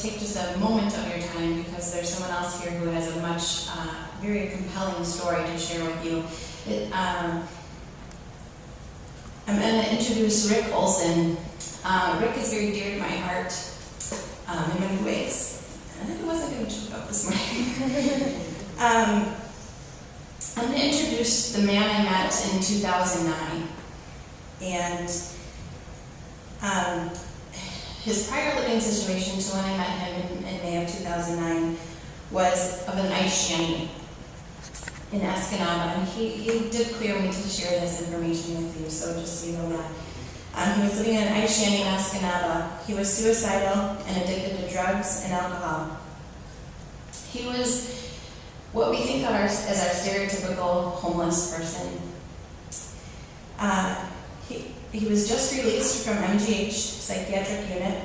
take just a moment of your time because there's someone else here who has a much, very compelling story to share with you. I'm going to introduce Rick Olson. Rick is very dear to my heart in many ways. I wasn't going to joke about this morning. I'm going to introduce the man I met in 2009. And his prior living situation to when I met him in May of 2009 was of an ice shanty in Escanaba. And he did clear me to share this information with you, so just so you know that. He was living in an ice shanty in Escanaba. He was suicidal and addicted to drugs and alcohol. He was what we think of as our stereotypical homeless person. He was just released from MGH psychiatric unit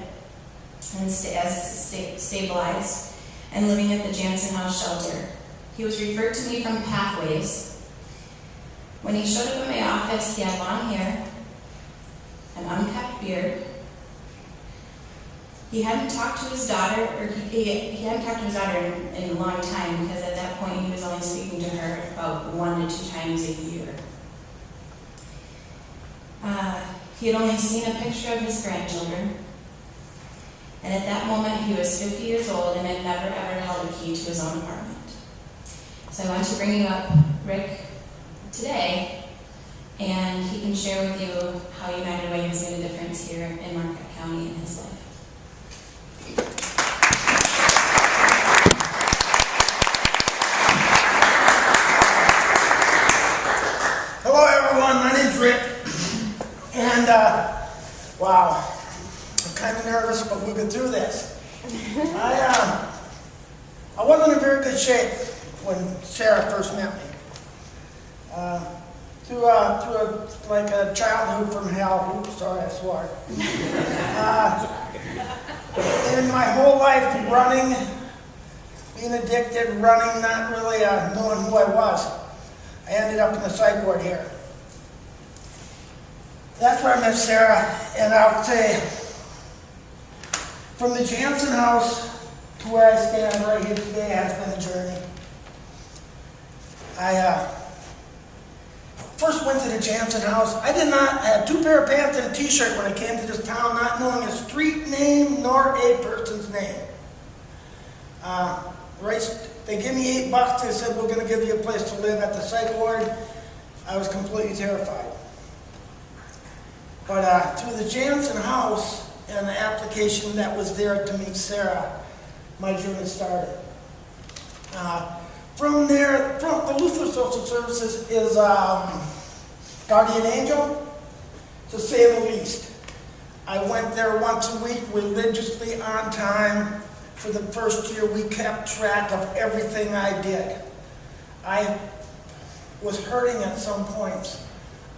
and stabilized and living at the Jansen House shelter. He was referred to me from Pathways. When he showed up in my office, he had long hair, an unkept beard. He hadn't talked to his daughter, or he hadn't talked to his daughter in a long time, because at that point he was only speaking to her about 1 to 2 times a year. He had only seen a picture of his grandchildren, and at that moment he was 50 years old and had never ever held a key to his own apartment. So I want to bring you up Rick today, and he can share with you how United Way has made a difference here in Marquette County in his life. Hello everyone, my name's Rick, and wow, I'm kind of nervous, but we'll get through this. I wasn't in very good shape when Sarah first met me. Through a childhood from hell. Oops, sorry, I swore. In my whole life, running, being addicted, running, not really knowing who I was, I ended up in the psych ward here. That's where I met Sarah, and I would say, from the Jansen House to where I stand right here today has been a journey. I first went to the Jansen House. I had 2 pair of pants and a t-shirt when I came to this town, not knowing a street name nor a person's name. They gave me $8. They said, we're going to give you a place to live at the psych ward. I was completely terrified. But through the Jansen House and the application that was there to meet Sarah, my journey started. From there, the Lutheran Social Services is guardian angel, to say the least. I went there once a week, religiously on time. For the first year, we kept track of everything I did. I was hurting at some points.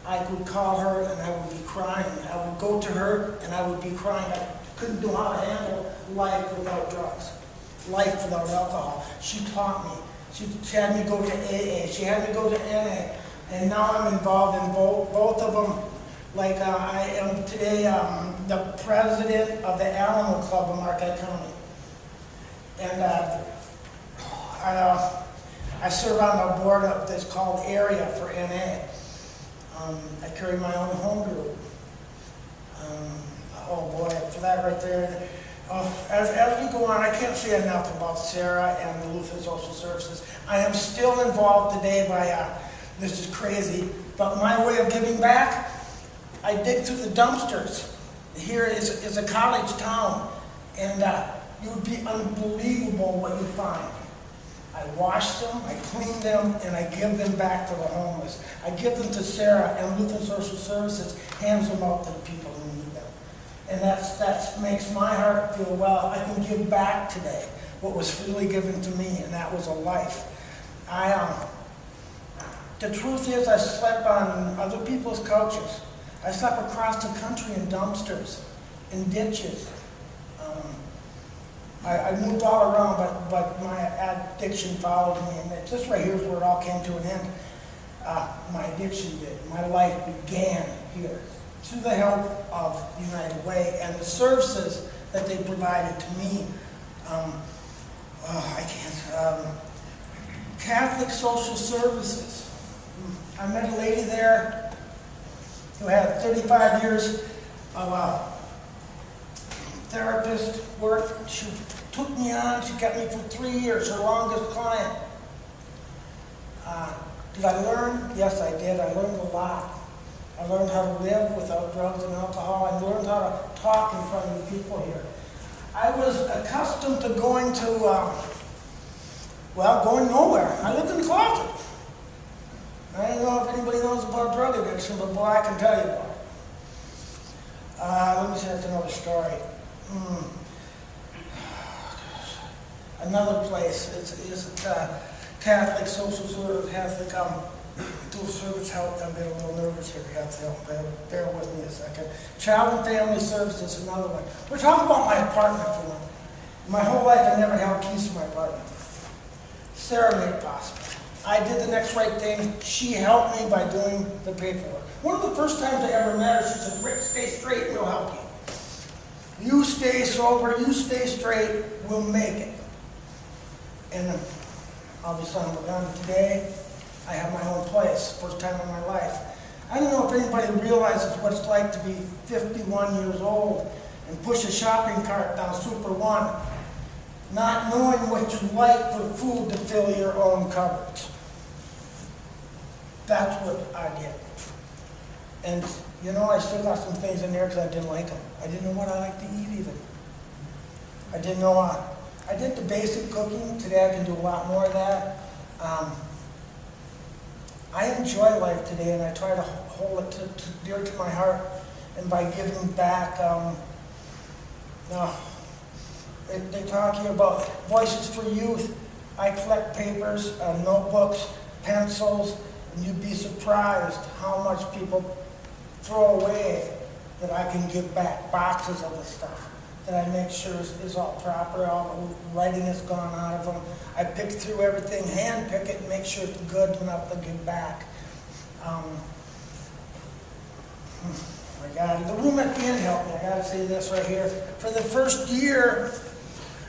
I would call her and I would be crying. I would go to her and I would be crying. I couldn't know how to handle life without drugs, life without alcohol. She taught me. She had me go to AA. She had me go to NA. And now I'm involved in both of them. Like I am today the president of the Alamo Club of Marquette County. And I serve on the board of this called Area for NA. I carry my own home group. Oh boy, for that right there. As we go on, I can't say enough about Sarah and the Lutheran Social Services. I am still involved today by, this is crazy, but my way of giving back, I dig through the dumpsters. Here is a college town, and it would be unbelievable what you find. I wash them, I clean them, and I give them back to the homeless. I give them to Sarah, and Lutheran Social Services hands them out to the people who need them. And that makes my heart feel, well, I can give back today what was freely given to me, and that was a life. The truth is, I slept on other people's couches. I slept across the country in dumpsters, in ditches. I moved all around, but my addiction followed me, and this right here is where it all came to an end. My addiction did. My life began here through the help of United Way and the services that they provided to me I can't, Catholic Social Services. I met a lady there who had 35 years of therapist work. She took me on, she kept me for 3 years, her longest client. Did I learn? Yes, I did. I learned a lot. I learned how to live without drugs and alcohol. I learned how to talk in front of the people here. I was accustomed to going to, going nowhere. I lived in the closet. I don't know if anybody knows about drug addiction, but boy, I can tell you about it. Let me say that's another story. Another place is Catholic Social Service, Catholic Dual Service Health. I'm getting a little nervous here. Bear with me a second. Child and Family Services, another one. We're talking about my apartment for one. My whole life I never held keys to my apartment. Sarah made it possible. I did the next right thing. She helped me by doing the paperwork. One of the first times I ever met her, she said, "Rick, stay straight and we'll help you. You stay sober, you stay straight, we'll make it." And I'll be son of a gun. Today, I have my own place, first time in my life. I don't know if anybody realizes what it's like to be 51 years old and push a shopping cart down Super 1, not knowing what you like for food to fill your own cupboards. That's what I did. And you know, I still got some things in there because I didn't like them. I didn't know what I liked to eat even. I didn't know, I did the basic cooking. Today I can do a lot more of that. I enjoy life today, and I try to hold it dear to my heart. And by giving back, they talk here about Voices for Youth. I collect papers, notebooks, pencils, and you'd be surprised how much people throw away that I can give back. Boxes of the stuff that I make sure is all proper, all the writing is gone out of them. I pick through everything, hand pick it, and make sure it's good enough to give back. My God, the room at the inn helped me. I gotta say this right here. For the first year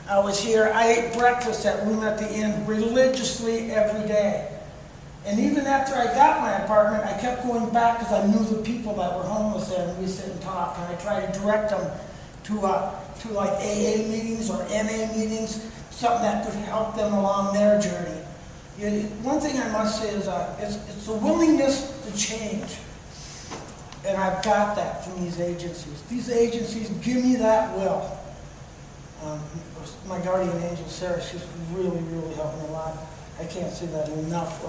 I was here, I ate breakfast at Room at the Inn religiously every day. And even after I got my apartment, I kept going back because I knew the people that were homeless there, and we sit and talk, and I try to direct them to like AA meetings or NA meetings, something that could help them along their journey. One thing I must say is it's the willingness to change. And I've got that from these agencies. These agencies give me that will. My guardian angel, Sarah, she's really, really helped me a lot. I can't say that enough.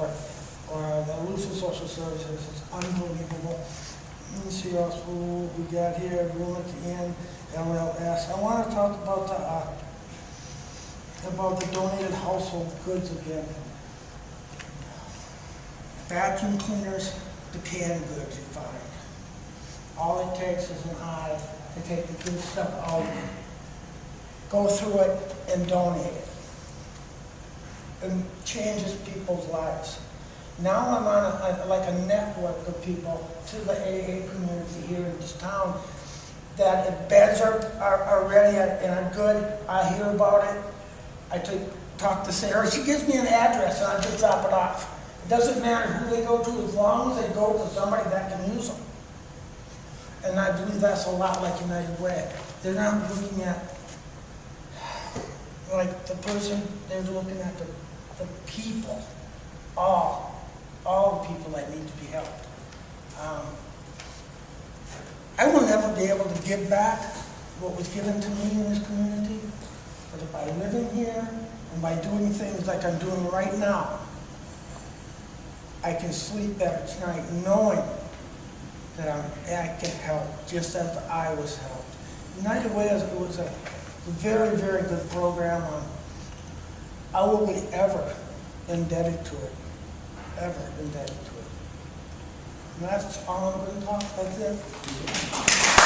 Or the LSS Social Services is unbelievable. Let me see what else we got here. Room at the Inn, LSS. I want to talk about the donated household goods again. Vacuum cleaners, the canned goods you find. All it takes is an eye to take the good stuff out, go through it, and donate it. It changes people's lives. Now I'm on a network of people to the AA community here in this town that if beds are ready and are good, I hear about it. I talk to Sarah. She gives me an address and I just drop it off. It doesn't matter who they go to as long as they go to somebody that can use them. And I believe that's a lot like United Way. They're not looking at like the person, they're looking at the people, all the people that need to be helped. I will never be able to give back what was given to me in this community, but by living here and by doing things like I'm doing right now, I can sleep at night knowing that I can help just as I was helped. United Way was a very, very good program. I will be ever indebted to it. Ever indebted to it. And that's all I'm going to talk about. That's it.